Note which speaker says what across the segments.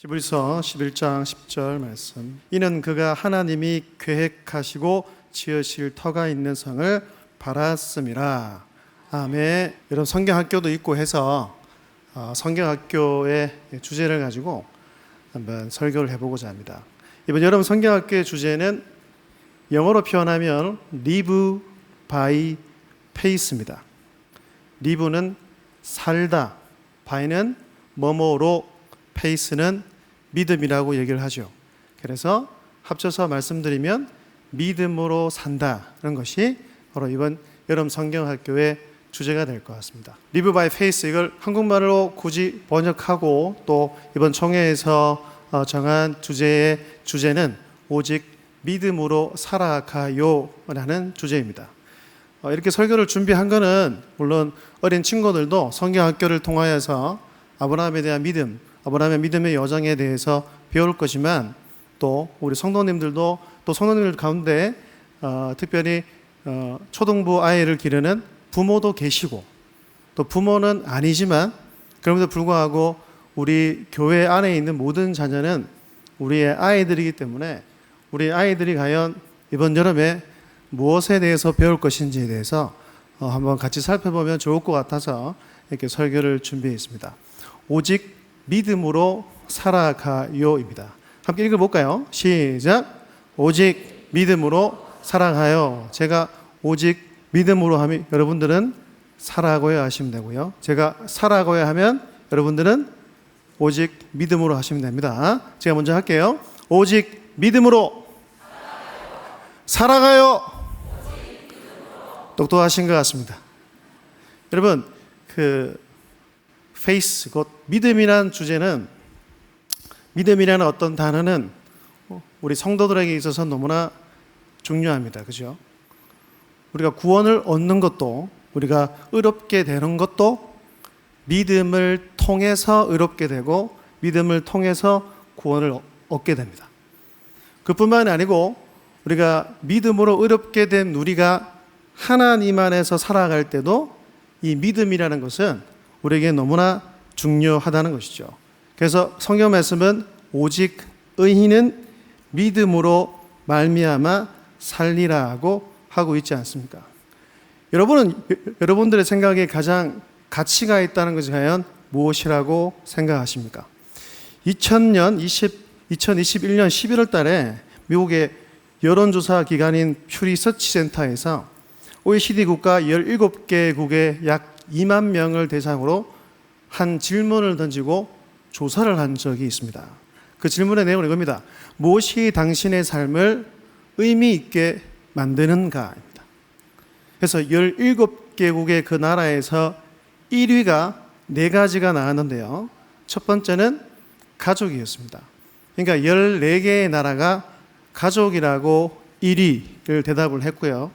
Speaker 1: 히브리서 11장 10절 말씀. 이는 그가 하나님이 계획하시고 지으실 터가 있는 성을 바랐음이라. 아멘. 여러분 성경학교도 있고 해서 성경학교의 주제를 가지고 한번 설교를 해보고자 합니다. 이번 여러분 성경학교의 주제는 영어로 표현하면 live by faith입니다. live는 살다, by는 뭐뭐로, faith는 믿음이라고 얘기를 하죠. 그래서 합쳐서 말씀드리면 믿음으로 산다는 것이 바로 이번 여름 성경학교의 주제가 될 것 같습니다. Live by faith, 이걸 한국말로 굳이 번역하고 또 이번 총회에서 정한 주제는 오직 믿음으로 살아가요 라는 주제입니다. 이렇게 설교를 준비한 거는 물론 어린 친구들도 성경학교를 통하여서 아브라함에 대한 믿음, 아브라함의 믿음의 여정에 대해서 배울 것이지만 또 우리 성도님들도 또 성도님들 가운데 특별히 초등부 아이를 기르는 부모도 계시고 또 부모는 아니지만 그럼에도 불구하고 우리 교회 안에 있는 모든 자녀는 우리의 아이들이기 때문에 우리 아이들이 과연 이번 여름에 무엇에 대해서 배울 것인지에 대해서 한번 같이 살펴보면 좋을 것 같아서 이렇게 설교를 준비했습니다. 오직 믿음으로 살아가요입니다. 함께 읽어볼까요? 시작. 오직 믿음으로 살아가요. 제가 오직 믿음으로 하면 여러분들은 살아가고야 하시면 되고요. 제가 살아가고야 하면 여러분들은 오직 믿음으로 하시면 됩니다. 제가 먼저 할게요. 오직 믿음으로 살아가요. 똑똑하신 것 같습니다. 여러분 faith, 곧 믿음이라는 주제는, 믿음이라는 어떤 단어는 우리 성도들에게 있어서 너무나 중요합니다. 그죠? 우리가 구원을 얻는 것도, 우리가 의롭게 되는 것도 믿음을 통해서 의롭게 되고 믿음을 통해서 구원을 얻게 됩니다. 그뿐만이 아니고 우리가 믿음으로 의롭게 된 우리가 하나님 안에서 살아갈 때도 이 믿음이라는 것은 우리에게 너무나 중요하다는 것이죠. 그래서 성경 말씀은 오직 의인은 믿음으로 말미암아 살리라고 하고 있지 않습니까? 여러분들의 생각에 가장 가치가 있다는 것이 과연 무엇이라고 생각하십니까? 2021년 11월 달에 미국의 여론조사 기관인 퓨 리서치 센터에서 OECD 국가 17개국의 약 2만 명을 대상으로 한 질문을 던지고 조사를 한 적이 있습니다. 그 질문의 내용은 이겁니다. 무엇이 당신의 삶을 의미 있게 만드는가입니다. 그래서 17개국의 그 나라에서 1위가 4가지가 나왔는데요. 첫 번째는 가족이었습니다. 그러니까 14개의 나라가 가족이라고 1위를 대답을 했고요.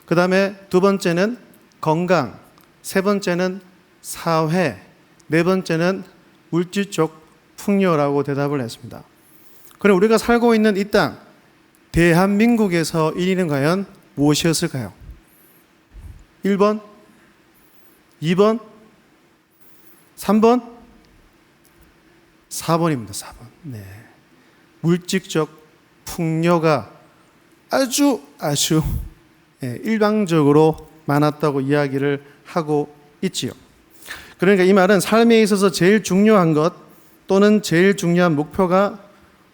Speaker 1: 그 다음에 두 번째는 건강, 세 번째는 사회, 네 번째는 물질적 풍요라고 대답을 했습니다. 그럼 우리가 살고 있는 이 땅, 대한민국에서 1위는 과연 무엇이었을까요? 1번, 2번, 3번, 4번입니다. 4번. 네. 물질적 풍요가 아주 일방적으로 많았다고 이야기를 하고 있지요. 그러니까 이 말은 삶에 있어서 제일 중요한 것 또는 제일 중요한 목표가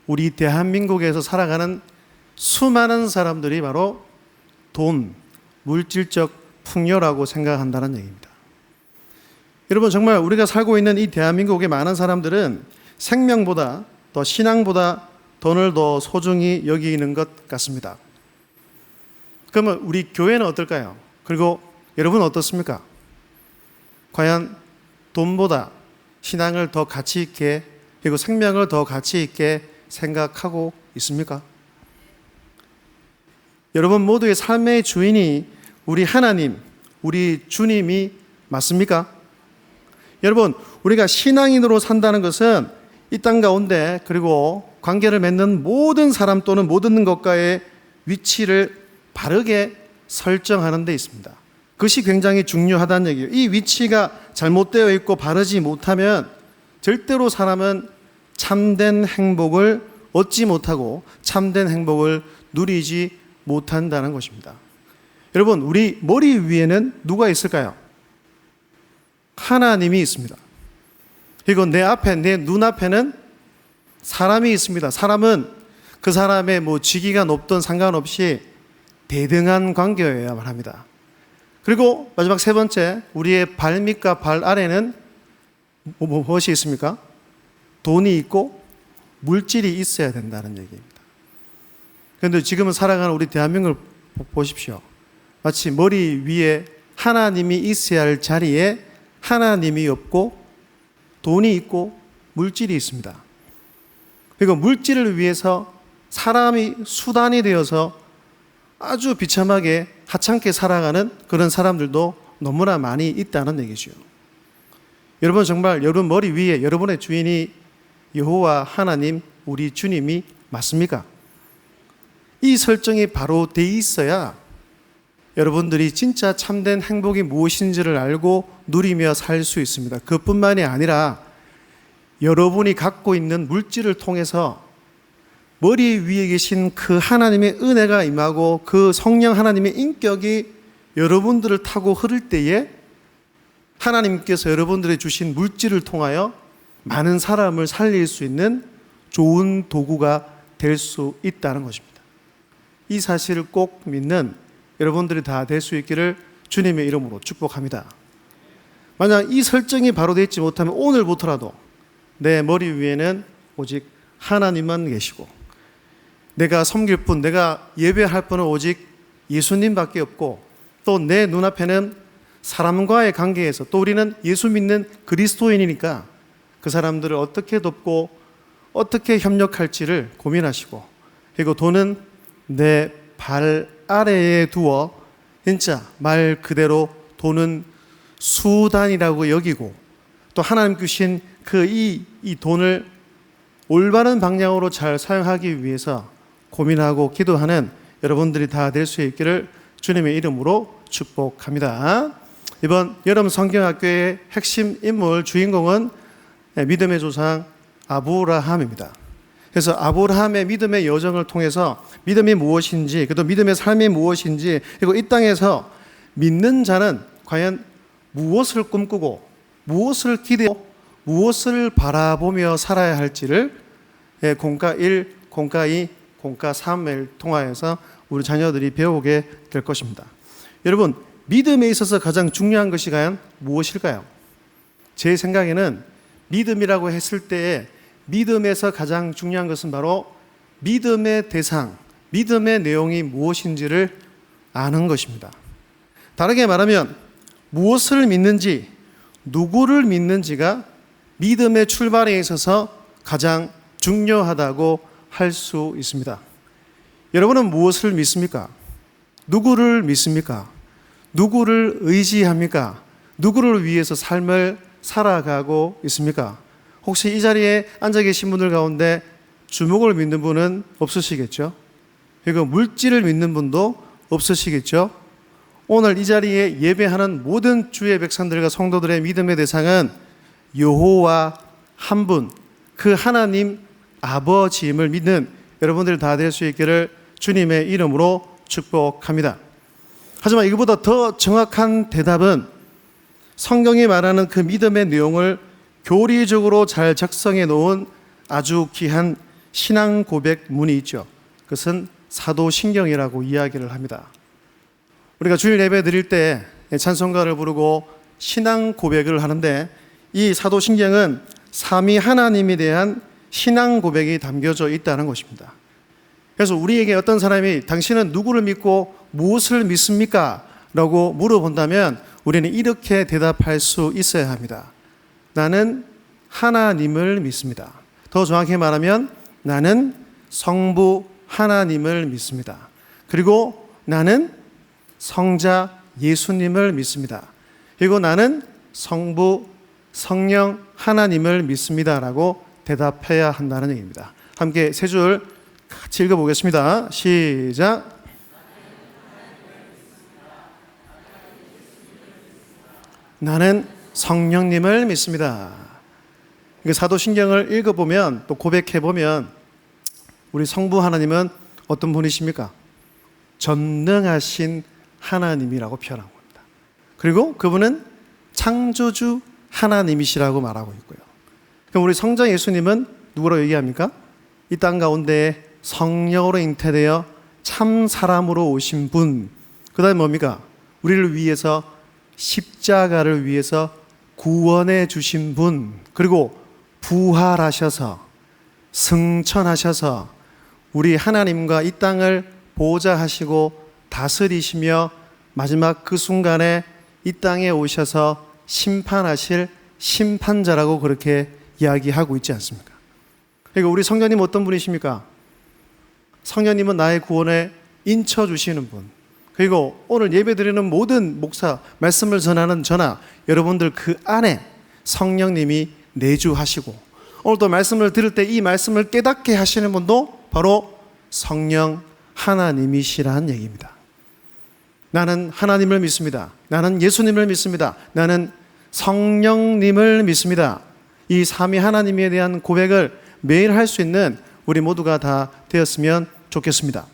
Speaker 1: 우리 대한민국에서 살아가는 수많은 사람들이 바로 돈, 물질적 풍요라고 생각한다는 얘기입니다. 여러분, 정말 우리가 살고 있는 이 대한민국의 많은 사람들은 생명보다 더 신앙보다 돈을 더 소중히 여기는 것 같습니다. 그러면 우리 교회는 어떨까요? 그리고 여러분은 어떻습니까? 과연 돈보다 신앙을 더 가치 있게 그리고 생명을 더 가치 있게 생각하고 있습니까? 여러분 모두의 삶의 주인이 우리 하나님, 우리 주님이 맞습니까? 여러분, 우리가 신앙인으로 산다는 것은 이 땅 가운데 그리고 관계를 맺는 모든 사람 또는 모든 것과의 위치를 바르게 설정하는 데 있습니다. 그것이 굉장히 중요하다는 얘기예요. 이 위치가 잘못되어 있고 바르지 못하면 절대로 사람은 참된 행복을 얻지 못하고 참된 행복을 누리지 못한다는 것입니다. 여러분, 우리 머리 위에는 누가 있을까요? 하나님이 있습니다. 그리고 내 앞에, 내 눈앞에는 사람이 있습니다. 사람은 그 사람의 직위가 높든 상관없이 대등한 관계여야만 합니다. 그리고 마지막 세 번째, 우리의 발 밑과 발 아래는 무엇이 있습니까? 돈이 있고 물질이 있어야 된다는 얘기입니다. 그런데 지금은 살아가는 우리 대한민국을 보십시오. 마치 머리 위에 하나님이 있어야 할 자리에 하나님이 없고 돈이 있고 물질이 있습니다. 그리고 물질을 위해서 사람이 수단이 되어서 아주 비참하게 하찮게 살아가는 그런 사람들도 너무나 많이 있다는 얘기죠. 여러분, 정말 여러분 머리 위에 여러분의 주인이 여호와 하나님, 우리 주님이 맞습니까? 이 설정이 바로 돼 있어야 여러분들이 진짜 참된 행복이 무엇인지를 알고 누리며 살 수 있습니다. 그뿐만이 아니라 여러분이 갖고 있는 물질을 통해서 머리 위에 계신 그 하나님의 은혜가 임하고 그 성령 하나님의 인격이 여러분들을 타고 흐를 때에 하나님께서 여러분들이 주신 물질을 통하여 많은 사람을 살릴 수 있는 좋은 도구가 될 수 있다는 것입니다. 이 사실을 꼭 믿는 여러분들이 다 될 수 있기를 주님의 이름으로 축복합니다. 만약 이 설정이 바로 되어 있지 못하면 오늘부터라도 내 머리 위에는 오직 하나님만 계시고 내가 섬길 분, 내가 예배할 분은 오직 예수님밖에 없고 또 내 눈앞에는 사람과의 관계에서 또 우리는 예수 믿는 그리스도인이니까 그 사람들을 어떻게 돕고 어떻게 협력할지를 고민하시고 그리고 돈은 내 발 아래에 두어 진짜 말 그대로 돈은 수단이라고 여기고 또 하나님 주신 이 돈을 올바른 방향으로 잘 사용하기 위해서 고민하고 기도하는 여러분들이 다 될 수 있기를 주님의 이름으로 축복합니다. 이번 여름 성경학교의 핵심 인물 주인공은 믿음의 조상 아브라함입니다. 그래서 아브라함의 믿음의 여정을 통해서 믿음이 무엇인지, 그리고 믿음의 삶이 무엇인지, 그리고 이 땅에서 믿는 자는 과연 무엇을 꿈꾸고 무엇을 기대하고 무엇을 바라보며 살아야 할지를 공과 1, 공과 2, 공과 3을 통하여서 우리 자녀들이 배우게 될 것입니다. 여러분, 믿음에 있어서 가장 중요한 것이 과연 무엇일까요? 제 생각에는 믿음이라고 했을 때에 믿음에서 가장 중요한 것은 바로 믿음의 대상, 믿음의 내용이 무엇인지를 아는 것입니다. 다르게 말하면 무엇을 믿는지, 누구를 믿는지가 믿음의 출발에 있어서 가장 중요하다고 할 수 있습니다. 여러분은 무엇을 믿습니까? 누구를 믿습니까? 누구를 의지합니까? 누구를 위해서 삶을 살아가고 있습니까? 혹시 이 자리에 앉아 계신 분들 가운데 주목을 믿는 분은 없으시겠죠? 그리고 물질을 믿는 분도 없으시겠죠? 오늘 이 자리에 예배하는 모든 주의 백성들과 성도들의 믿음의 대상은 여호와 한 분, 그 하나님 아버지임을 믿는 여러분들이 다 될 수 있기를 주님의 이름으로 축복합니다. 하지만 이거보다 더 정확한 대답은 성경이 말하는 그 믿음의 내용을 교리적으로 잘 작성해 놓은 아주 귀한 신앙 고백문이 있죠. 그것은 사도신경이라고 이야기를 합니다. 우리가 주일 예배 드릴 때 찬송가를 부르고 신앙 고백을 하는데 이 사도신경은 삼위 하나님에 대한 신앙 고백이 담겨져 있다는 것입니다. 그래서 우리에게 어떤 사람이 당신은 누구를 믿고 무엇을 믿습니까? 라고 물어본다면 우리는 이렇게 대답할 수 있어야 합니다. 나는 하나님을 믿습니다. 더 정확히 말하면 나는 성부 하나님을 믿습니다. 그리고 나는 성자 예수님을 믿습니다. 그리고 나는 성부 성령 하나님을 믿습니다라고 대답해야 한다는 얘기입니다. 함께 세 줄 같이 읽어보겠습니다. 시작. 나는 성령님을 믿습니다. 사도신경을 읽어보면 또 고백해보면 우리 성부 하나님은 어떤 분이십니까? 전능하신 하나님이라고 표현한 겁니다. 그리고 그분은 창조주 하나님이시라고 말하고 있고요. 그럼 우리 성자 예수님은 누구로 얘기합니까? 이 땅 가운데 성령으로 잉태되어 참 사람으로 오신 분. 그 다음에 뭡니까? 우리를 위해서 십자가를 위해서 구원해 주신 분. 그리고 부활하셔서 승천하셔서 우리 하나님과 이 땅을 보좌하시고 다스리시며 마지막 그 순간에 이 땅에 오셔서 심판하실 심판자라고 그렇게 이야기하고 있지 않습니까? 그러니까 우리 성령님 어떤 분이십니까? 성령님은 나의 구원에 인쳐주시는 분. 그리고 오늘 예배드리는 모든 목사, 말씀을 전하는 저나 여러분들 그 안에 성령님이 내주하시고 오늘도 말씀을 들을 때 이 말씀을 깨닫게 하시는 분도 바로 성령 하나님이시라는 얘기입니다. 나는 하나님을 믿습니다. 나는 예수님을 믿습니다. 나는 성령님을 믿습니다. 이 삼위 하나님에 대한 고백을 매일 할 수 있는 우리 모두가 다 되었으면 좋겠습니다.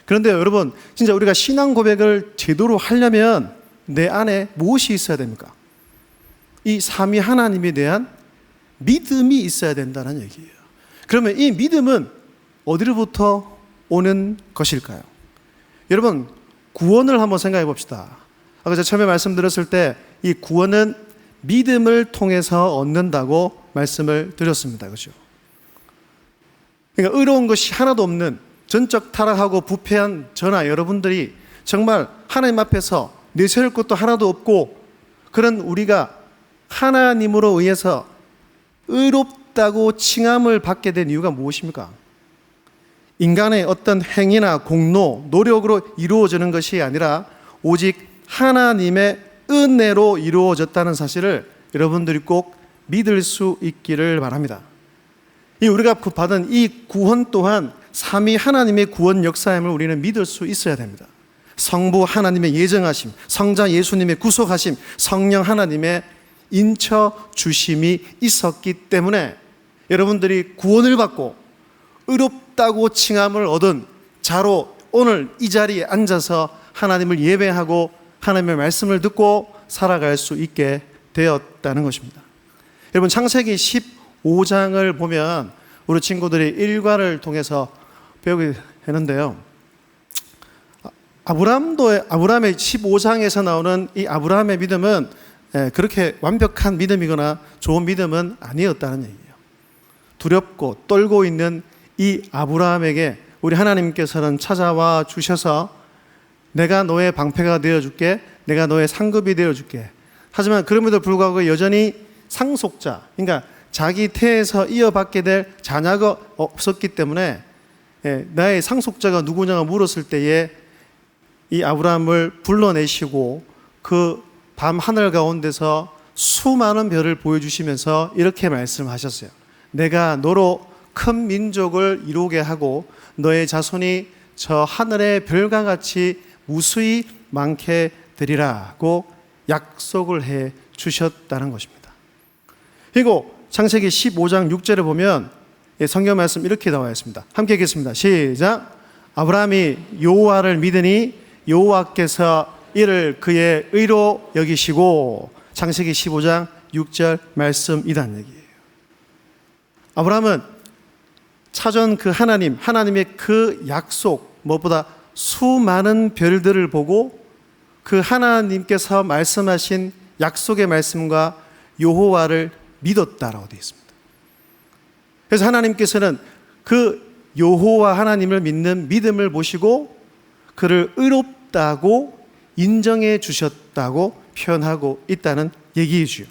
Speaker 1: 그런데 여러분, 진짜 우리가 신앙 고백을 제대로 하려면 내 안에 무엇이 있어야 됩니까? 이 삼위 하나님에 대한 믿음이 있어야 된다는 얘기예요. 그러면 이 믿음은 어디로부터 오는 것일까요? 여러분, 구원을 한번 생각해 봅시다. 아까 제가 처음에 말씀드렸을 때 이 구원은 믿음을 통해서 얻는다고 말씀을 드렸습니다. 그렇죠? 그러니까 의로운 것이 하나도 없는 전적 타락하고 부패한 저나 여러분들이 정말 하나님 앞에서 내세울 것도 하나도 없고 그런 우리가 하나님으로 의해서 의롭다고 칭함을 받게 된 이유가 무엇입니까? 인간의 어떤 행위나 공로, 노력으로 이루어지는 것이 아니라 오직 하나님의 은혜로 이루어졌다는 사실을 여러분들이 꼭 믿을 수 있기를 바랍니다. 우리가 받은 이 구원 또한 삼위 하나님의 구원 역사임을 우리는 믿을 수 있어야 됩니다. 성부 하나님의 예정하심, 성자 예수님의 구속하심, 성령 하나님의 인쳐 주심이 있었기 때문에 여러분들이 구원을 받고 의롭다고 칭함을 얻은 자로 오늘 이 자리에 앉아서 하나님을 예배하고 하나님의 말씀을 듣고 살아갈 수 있게 되었다는 것입니다. 여러분, 창세기 15장을 보면 우리 친구들이 일과를 통해서 배우게 되는데요. 아브라함의 15장에서 나오는 이 아브라함의 믿음은 그렇게 완벽한 믿음이거나 좋은 믿음은 아니었다는 얘기예요. 두렵고 떨고 있는 이 아브라함에게 우리 하나님께서는 찾아와 주셔서 내가 너의 방패가 되어줄게, 내가 너의 상급이 되어줄게. 하지만 그럼에도 불구하고 여전히 상속자, 그러니까 자기 태에서 이어받게 될 자녀가 없었기 때문에 나의 상속자가 누구냐고 물었을 때에 이 아브라함을 불러내시고 그 밤 하늘 가운데서 수많은 별을 보여주시면서 이렇게 말씀하셨어요. 내가 너로 큰 민족을 이루게 하고 너의 자손이 저 하늘의 별과 같이 무수히 많게 되리라고 약속을 해 주셨다는 것입니다. 그리고 창세기 15장 6절에 보면 성경 말씀 이렇게 나와 있습니다. 함께 읽겠습니다. 시작. 아브라함이 여호와를 믿으니 여호와께서 이를 그의 의로 여기시고. 창세기 15장 6절 말씀이란 얘기예요. 아브라함은 차전 그 하나님의 그 약속, 무엇보다 수많은 별들을 보고 그 하나님께서 말씀하신 약속의 말씀과 여호와를 믿었다라고 되어 있습니다. 그래서 하나님께서는 그 여호와 하나님을 믿는 믿음을 보시고 그를 의롭다고 인정해 주셨다고 표현하고 있다는 얘기이죠.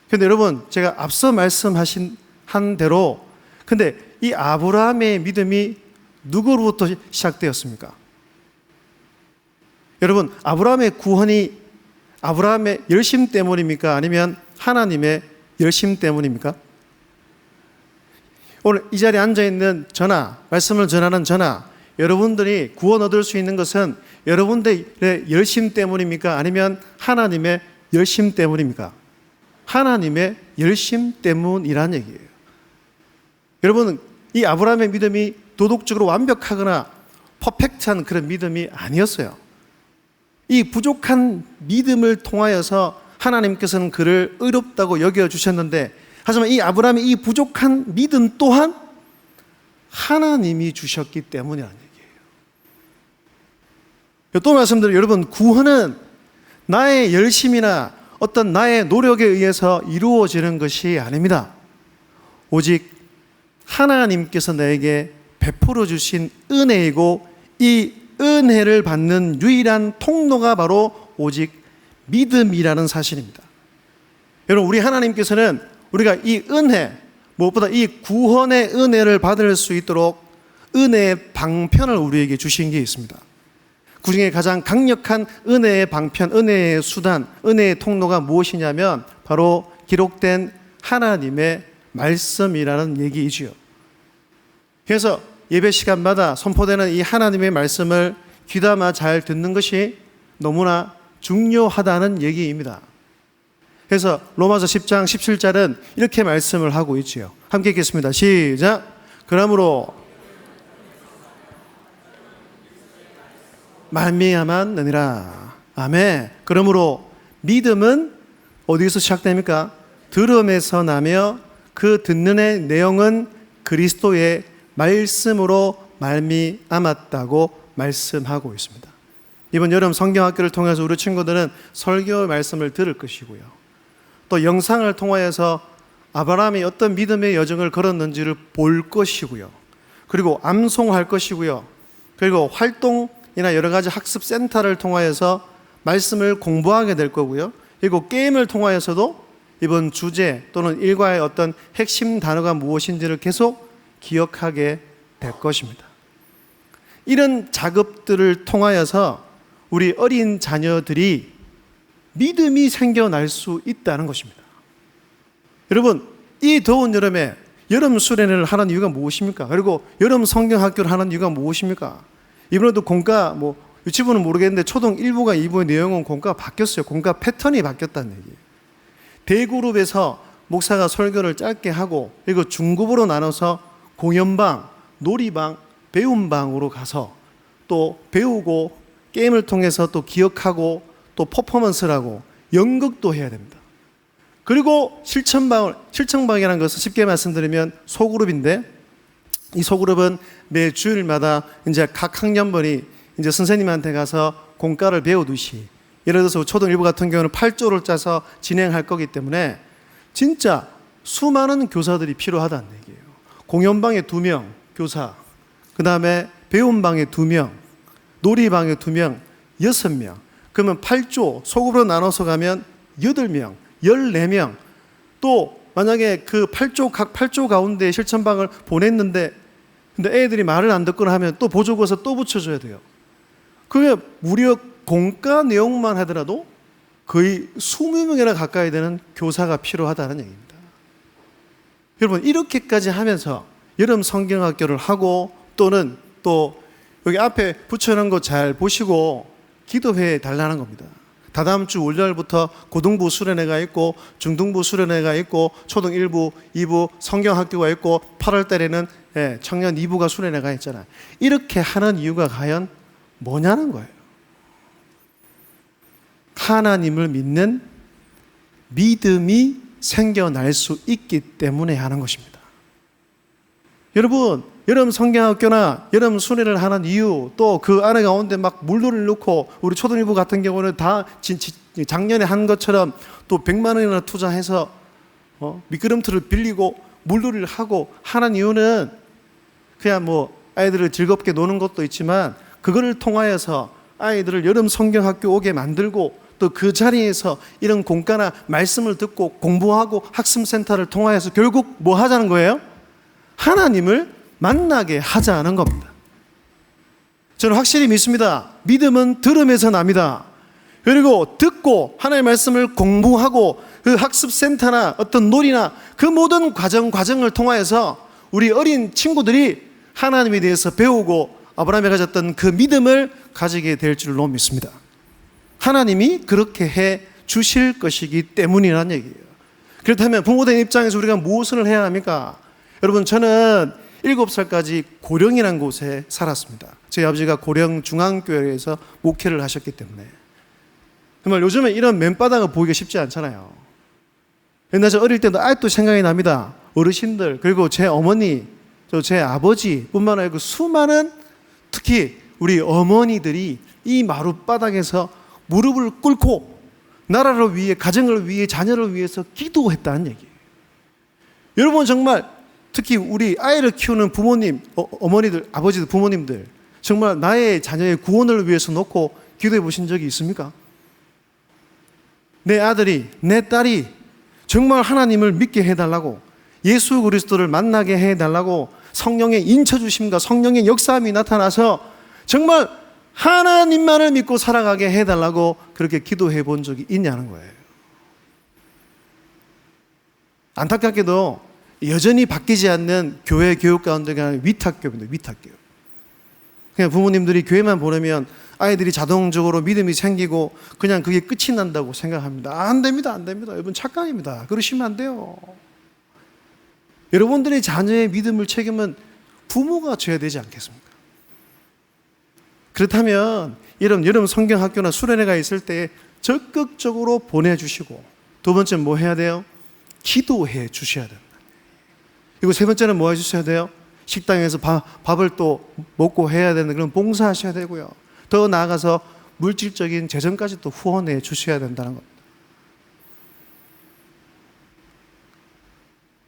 Speaker 1: 그런데 여러분, 제가 앞서 말씀하신 한 대로 근데 이 아브라함의 믿음이 누구로부터 시작되었습니까? 여러분, 아브라함의 구원이 아브라함의 열심 때문입니까? 아니면 하나님의 열심 때문입니까? 오늘 이 자리에 앉아있는 저나 말씀을 전하는 저나 여러분들이 구원 얻을 수 있는 것은 여러분들의 열심 때문입니까? 아니면 하나님의 열심 때문입니까? 하나님의 열심 때문이란 얘기예요. 여러분, 이 아브라함의 믿음이 도덕적으로 완벽하거나 퍼펙트한 그런 믿음이 아니었어요. 이 부족한 믿음을 통하여서 하나님께서는 그를 의롭다고 여겨주셨는데, 하지만 이 아브라함의 이 부족한 믿음 또한 하나님이 주셨기 때문이라는 얘기예요. 또 말씀드려요. 여러분, 구원은 나의 열심이나 어떤 나의 노력에 의해서 이루어지는 것이 아닙니다. 오직 하나님께서 나에게 베풀어 주신 은혜이고, 이 은혜를 받는 유일한 통로가 바로 오직 믿음이라는 사실입니다. 여러분, 우리 하나님께서는 우리가 이 은혜, 무엇보다 이 구원의 은혜를 받을 수 있도록 은혜의 방편을 우리에게 주신 게 있습니다. 그 중에 가장 강력한 은혜의 방편, 은혜의 수단, 은혜의 통로가 무엇이냐면 바로 기록된 하나님의 말씀이라는 얘기이지요. 그래서 예배 시간마다 선포되는 이 하나님의 말씀을 귀담아 잘 듣는 것이 너무나 중요하다는 얘기입니다. 그래서 로마서 10장 17절은 이렇게 말씀을 하고 있지요. 함께 읽겠습니다. 시작. 그러므로 말미암았느니라. 아멘. 그러므로 믿음은 어디서 시작됩니까? 들음에서 나며 그 듣는 내용은 그리스도의 말씀으로 말미암았다고 말씀하고 있습니다. 이번 여름 성경학교를 통해서 우리 친구들은 설교 말씀을 들을 것이고요, 또 영상을 통하여서 아브라함이 어떤 믿음의 여정을 걸었는지를 볼 것이고요, 그리고 암송할 것이고요, 그리고 활동이나 여러 가지 학습 센터를 통하여서 말씀을 공부하게 될 거고요, 그리고 게임을 통하여서도 이번 주제 또는 일과의 어떤 핵심 단어가 무엇인지를 계속 기억하게 될 것입니다. 이런 작업들을 통하여서 우리 어린 자녀들이 믿음이 생겨날 수 있다는 것입니다. 여러분, 이 더운 여름에 여름 수련회를 하는 이유가 무엇입니까? 그리고 여름 성경학교를 하는 이유가 무엇입니까? 이번에도 공과 유치부는 모르겠는데 초등 1부가 2부의 내용은 공과가 바뀌었어요. 공과 패턴이 바뀌었다는 얘기예요. 대그룹에서 목사가 설교를 짧게 하고, 그리고 중급으로 나눠서 공연방, 놀이방, 배움방으로 가서 또 배우고 게임을 통해서 또 기억하고 또 퍼포먼스를 하고 연극도 해야 됩니다. 그리고 실천방이라는 것은 쉽게 말씀드리면 소그룹인데, 이 소그룹은 매 주일마다 이제 각 학년번이 이제 선생님한테 가서 공과를 배우듯이, 예를 들어서 초등 1부 같은 경우는 8조를 짜서 진행할 거기 때문에 진짜 수많은 교사들이 필요하다는 얘기예요. 공연방에 2명 교사, 그 다음에 배움방에 2명, 놀이방에 2명, 6명. 그러면 8조 소그룹으로 나눠서 가면 8명, 14명. 또 만약에 그 8조, 각 8조 가운데 실천방을 보냈는데 근데 애들이 말을 안 듣거나 하면 또 보조고서 또 붙여줘야 돼요. 그게 무려 공과 내용만 하더라도 거의 20명이나 가까이 되는 교사가 필요하다는 얘기입니다. 여러분, 이렇게까지 하면서 여름 성경학교를 하고, 또는 또 여기 앞에 붙여놓은 거 잘 보시고 기도해 달라는 겁니다. 다다음 주 월요일부터 고등부 수련회가 있고, 중등부 수련회가 있고, 초등 1부, 2부 성경학교가 있고, 8월 달에는 청년 2부가 수련회가 있잖아요. 이렇게 하는 이유가 과연 뭐냐는 거예요. 하나님을 믿는 믿음이 생겨날 수 있기 때문에 하는 것입니다. 여러분, 여름 성경학교나 여름 수련회를 하는 이유, 또 그 안에 가운데 막 물놀이를 넣고, 우리 초등일부 같은 경우는 다 작년에 한 것처럼 또 100만 원이나 투자해서 미끄럼틀을 빌리고 물놀이를 하고 하는 이유는 그냥 아이들을 즐겁게 노는 것도 있지만, 그거를 통하여서 아이들을 여름 성경학교 오게 만들고, 또 그 자리에서 이런 공과나 말씀을 듣고 공부하고 학습센터를 통하여서 결국 뭐 하자는 거예요? 하나님을 만나게 하자는 겁니다. 저는 확실히 믿습니다. 믿음은 들음에서 납니다. 그리고 듣고 하나님의 말씀을 공부하고 그 학습센터나 어떤 놀이나 그 모든 과정을 통하여서 우리 어린 친구들이 하나님에 대해서 배우고 아브라함이 가졌던 그 믿음을 가지게 될 줄로 믿습니다. 하나님이 그렇게 해 주실 것이기 때문이라는 얘기예요. 그렇다면 부모된 입장에서 우리가 무엇을 해야 합니까? 여러분, 저는 7살까지 고령이라는 곳에 살았습니다. 저희 아버지가 고령 중앙교회에서 목회를 하셨기 때문에 정말 요즘에 이런 맨바닥을 보기가 쉽지 않잖아요. 옛날 저 어릴 때도 아직도 생각이 납니다. 어르신들, 그리고 제 어머니, 제 아버지 뿐만 아니고 수많은, 특히 우리 어머니들이 이 마룻바닥에서 무릎을 꿇고 나라를 위해, 가정을 위해, 자녀를 위해서 기도했다는 얘기예요. 여러분, 정말 특히 우리 아이를 키우는 부모님, 어머니들, 아버지들, 부모님들, 정말 나의 자녀의 구원을 위해서 놓고 기도해 보신 적이 있습니까? 내 아들이, 내 딸이 정말 하나님을 믿게 해달라고, 예수 그리스도를 만나게 해달라고 성령의 인쳐주심과 성령의 역사함이 나타나서 정말 하나님만을 믿고 살아가게 해달라고 그렇게 기도해 본 적이 있냐는 거예요. 안타깝게도 여전히 바뀌지 않는 교회 교육 가운데가 위탁교입니다. 위탁교육. 그냥 부모님들이 교회만 보내면 아이들이 자동적으로 믿음이 생기고 그냥 그게 끝이 난다고 생각합니다. 안 됩니다. 안 됩니다. 여러분, 착각입니다. 그러시면 안 돼요. 여러분들의 자녀의 믿음을 책임은 부모가 져야 되지 않겠습니까? 그렇다면 이런 여름 성경학교나 수련회가 있을 때 적극적으로 보내주시고, 두 번째는 뭐 해야 돼요? 기도해 주셔야 된다. 그리고 세 번째는 뭐 해주셔야 돼요? 식당에서 밥을 또 먹고 해야 되는 그런 봉사하셔야 되고요. 더 나아가서 물질적인 재정까지 또 후원해 주셔야 된다는 겁니다.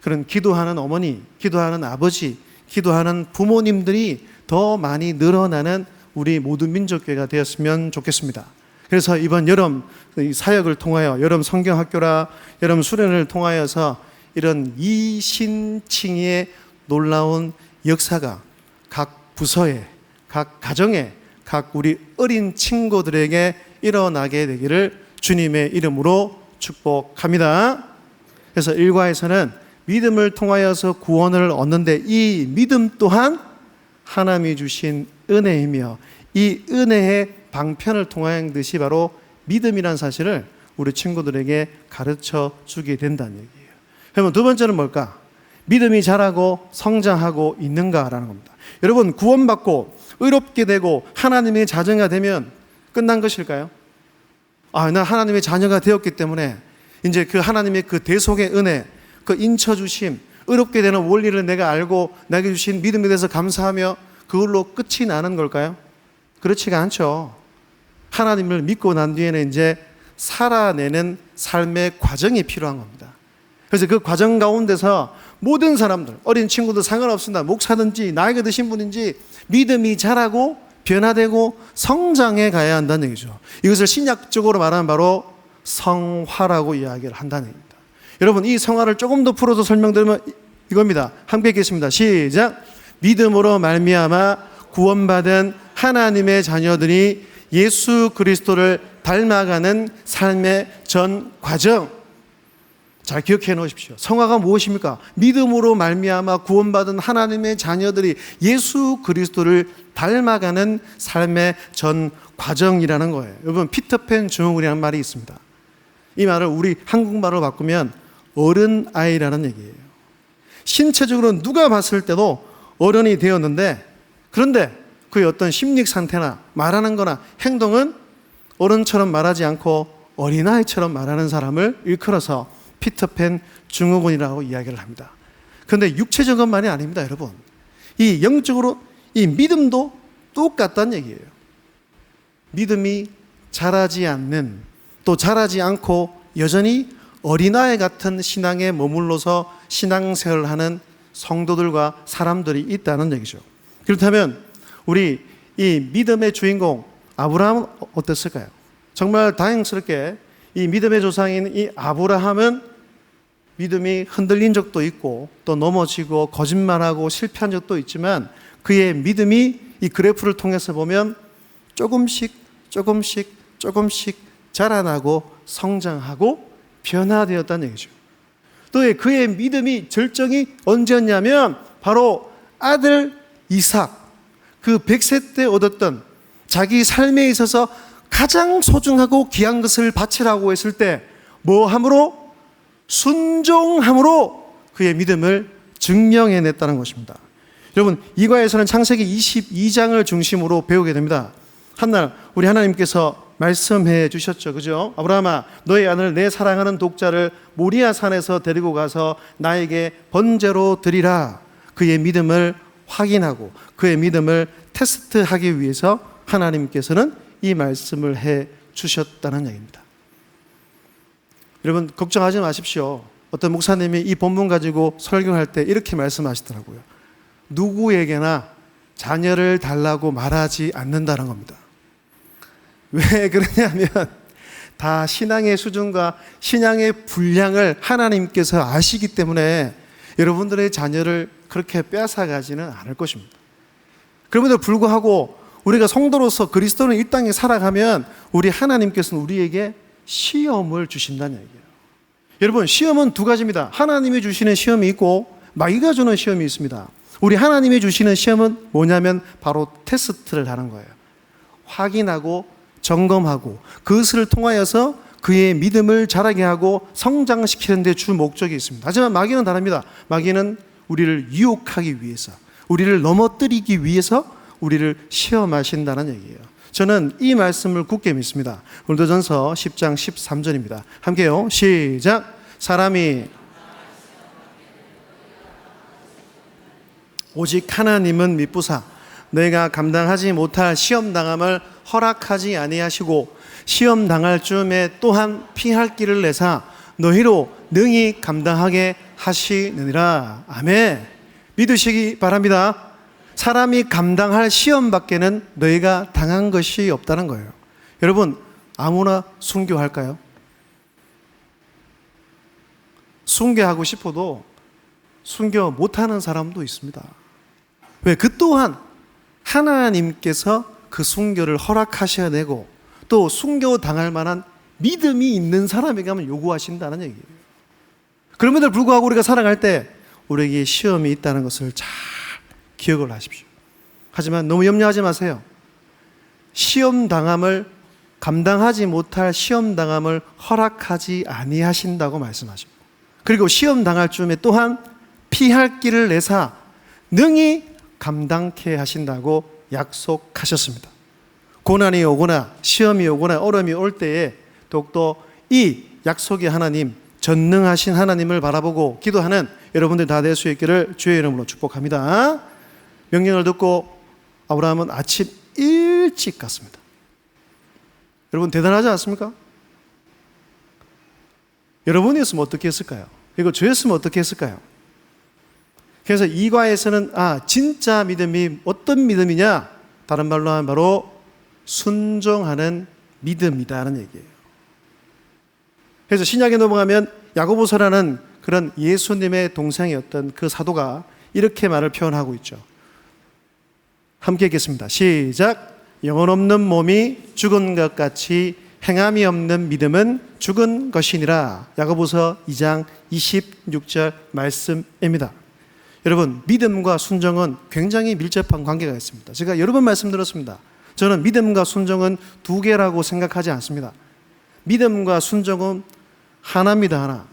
Speaker 1: 그런 기도하는 어머니, 기도하는 아버지, 기도하는 부모님들이 더 많이 늘어나는 우리 모두 민족교회가 되었으면 좋겠습니다. 그래서 이번 여름 사역을 통하여, 여름 성경학교라 여름 수련을 통하여서 이런 이신칭의 놀라운 역사가 각 부서에, 각 가정에, 각 우리 어린 친구들에게 일어나게 되기를 주님의 이름으로 축복합니다. 그래서 일과에서는 믿음을 통하여서 구원을 얻는데 이 믿음 또한 하나님이 주신 은혜이며 이 은혜의 방편을 통하는 것이 바로 믿음이라는 사실을 우리 친구들에게 가르쳐 주게 된다는 얘기예요. 그러면 두 번째는 뭘까? 믿음이 자라고 성장하고 있는가라는 겁니다. 여러분, 구원받고 의롭게 되고 하나님의 자녀가 되면 끝난 것일까요? 나 하나님의 자녀가 되었기 때문에 이제 그 하나님의 그 대속의 은혜, 그 인쳐주심, 의롭게 되는 원리를 내가 알고 나에게 주신 믿음에 대해서 감사하며 그걸로 끝이 나는 걸까요? 그렇지가 않죠. 하나님을 믿고 난 뒤에는 이제 살아내는 삶의 과정이 필요한 겁니다. 그래서 그 과정 가운데서 모든 사람들, 어린 친구들 상관없습니다. 목사든지 나이가 드신 분인지 믿음이 자라고 변화되고 성장해 가야 한다는 얘기죠. 이것을 신약적으로 말하면 바로 성화라고 이야기를 한다는 얘기입니다. 여러분, 이 성화를 조금 더 풀어서 설명드리면 이겁니다. 함께 읽겠습니다. 시작. 믿음으로 말미암아 구원받은 하나님의 자녀들이 예수 그리스도를 닮아가는 삶의 전 과정. 잘 기억해 놓으십시오. 성화가 무엇입니까? 믿음으로 말미암아 구원받은 하나님의 자녀들이 예수 그리스도를 닮아가는 삶의 전 과정이라는 거예요. 여러분, 피터팬 증후군이라는 말이 있습니다. 이 말을 우리 한국말로 바꾸면 어른아이라는 얘기예요. 신체적으로 누가 봤을 때도 어른이 되었는데, 그런데 그의 어떤 심리 상태나 말하는 거나 행동은 어른처럼 말하지 않고 어린아이처럼 말하는 사람을 일컬어서 피터팬 증후군이라고 이야기를 합니다. 그런데 육체적인 것만이 아닙니다, 여러분. 이 영적으로 이 믿음도 똑같다는 얘기예요. 믿음이 자라지 않는, 또 자라지 않고 여전히 어린아이 같은 신앙에 머물러서 신앙생활을 하는 성도들과 사람들이 있다는 얘기죠. 그렇다면 우리 이 믿음의 주인공 아브라함은 어땠을까요? 정말 다행스럽게 이 믿음의 조상인 이 아브라함은 믿음이 흔들린 적도 있고 또 넘어지고 거짓말하고 실패한 적도 있지만 그의 믿음이 이 그래프를 통해서 보면 조금씩 자라나고 성장하고 변화되었다는 얘기죠. 또 그의 믿음이 절정이 언제였냐면 바로 아들 이삭, 그 100세 때 얻었던 자기 삶에 있어서 가장 소중하고 귀한 것을 바치라고 했을 때 뭐 함으로? 순종함으로 그의 믿음을 증명해냈다는 것입니다. 여러분, 이과에서는 창세기 22장을 중심으로 배우게 됩니다. 한날 우리 하나님께서 말씀해 주셨죠. 그죠? 아브라함아, 너의 아들 내 사랑하는 독자를 모리아 산에서 데리고 가서 나에게 번제로 드리라. 그의 믿음을 확인하고 그의 믿음을 테스트하기 위해서 하나님께서는 이 말씀을 해 주셨다는 얘기입니다. 여러분, 걱정하지 마십시오. 어떤 목사님이 이 본문 가지고 설교할 때 이렇게 말씀하시더라고요. 누구에게나 자녀를 달라고 말하지 않는다는 겁니다. 왜 그러냐면 다 신앙의 수준과 신앙의 분량을 하나님께서 아시기 때문에 여러분들의 자녀를 그렇게 빼앗아가지는 않을 것입니다. 그럼에도 불구하고 우리가 성도로서 그리스도는 이 땅에 살아가면 우리 하나님께서는 우리에게 시험을 주신다는 얘기예요. 여러분, 시험은 두 가지입니다. 하나님이 주시는 시험이 있고 마귀가 주는 시험이 있습니다. 우리 하나님이 주시는 시험은 뭐냐면 바로 테스트를 하는 거예요. 확인하고 점검하고 그것을 통하여서 그의 믿음을 자라게 하고 성장시키는 데 주 목적이 있습니다. 하지만 마귀는 다릅니다. 마귀는 우리를 유혹하기 위해서, 우리를 넘어뜨리기 위해서 우리를 시험하신다는 얘기예요. 저는 이 말씀을 굳게 믿습니다. 고린도전서 10장 13절입니다. 함께요. 시작. 사람이 오직 하나님은 미쁘사 너희가 감당하지 못할 시험당함을 허락하지 아니하시고 시험당할 즈음에 또한 피할 길을 내사 너희로 능히 감당하게 하시느니라. 아멘. 믿으시기 바랍니다. 사람이 감당할 시험밖에는 너희가 당한 것이 없다는 거예요. 여러분, 아무나 순교할까요? 순교하고 싶어도 순교 못하는 사람도 있습니다. 왜? 그 또한 하나님께서 그 순교를 허락하셔야 되고 또 순교 당할 만한 믿음이 있는 사람에게만 요구하신다는 얘기예요. 그럼에도 불구하고 우리가 살아갈 때 우리에게 시험이 있다는 것을 잘 기억을 하십시오. 하지만 너무 염려하지 마세요. 시험 당함을 감당하지 못할 시험 당함을 허락하지 아니하신다고 말씀하십니다. 그리고 시험 당할 즈음에 또한 피할 길을 내사 능히 감당케 하신다고 약속하셨습니다. 고난이 오거나 시험이 오거나 어려움이 올 때에 더욱더 이 약속의 하나님, 전능하신 하나님을 바라보고 기도하는 여러분들 다 될 수 있기를 주의 이름으로 축복합니다. 명령을 듣고 아브라함은 아침 일찍 갔습니다. 여러분, 대단하지 않습니까? 여러분이었으면 어떻게 했을까요? 그리고 저였으면 어떻게 했을까요? 그래서 이과에서는 진짜 믿음이 어떤 믿음이냐? 다른 말로 하면 바로 순종하는 믿음이다라는 얘기예요. 그래서 신약에 넘어가면 야고보서라는 그런 예수님의 동생이었던 그 사도가 이렇게 말을 표현하고 있죠. 함께 읽겠습니다. 시작. 영혼 없는 몸이 죽은 것 같이 행함이 없는 믿음은 죽은 것이니라. 야고보서 2장 26절 말씀입니다. 여러분, 믿음과 순종은 굉장히 밀접한 관계가 있습니다. 제가 여러 번 말씀드렸습니다. 저는 믿음과 순종은 두 개라고 생각하지 않습니다. 믿음과 순종은 하나입니다. 하나.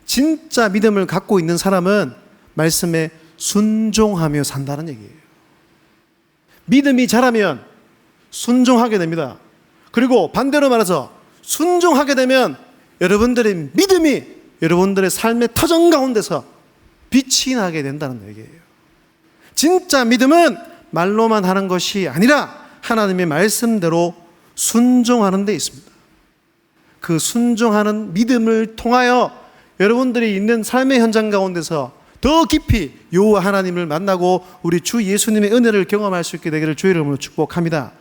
Speaker 1: 진짜 믿음을 갖고 있는 사람은 말씀에 순종하며 산다는 얘기예요. 믿음이 자라면 순종하게 됩니다. 그리고 반대로 말해서 순종하게 되면 여러분들의 믿음이 여러분들의 삶의 터전 가운데서 빛이 나게 된다는 얘기예요. 진짜 믿음은 말로만 하는 것이 아니라 하나님의 말씀대로 순종하는 데 있습니다. 그 순종하는 믿음을 통하여 여러분들이 있는 삶의 현장 가운데서 더 깊이 여호와 하나님을 만나고 우리 주 예수님의 은혜를 경험할 수 있게 되기를 주의 이름으로 축복합니다.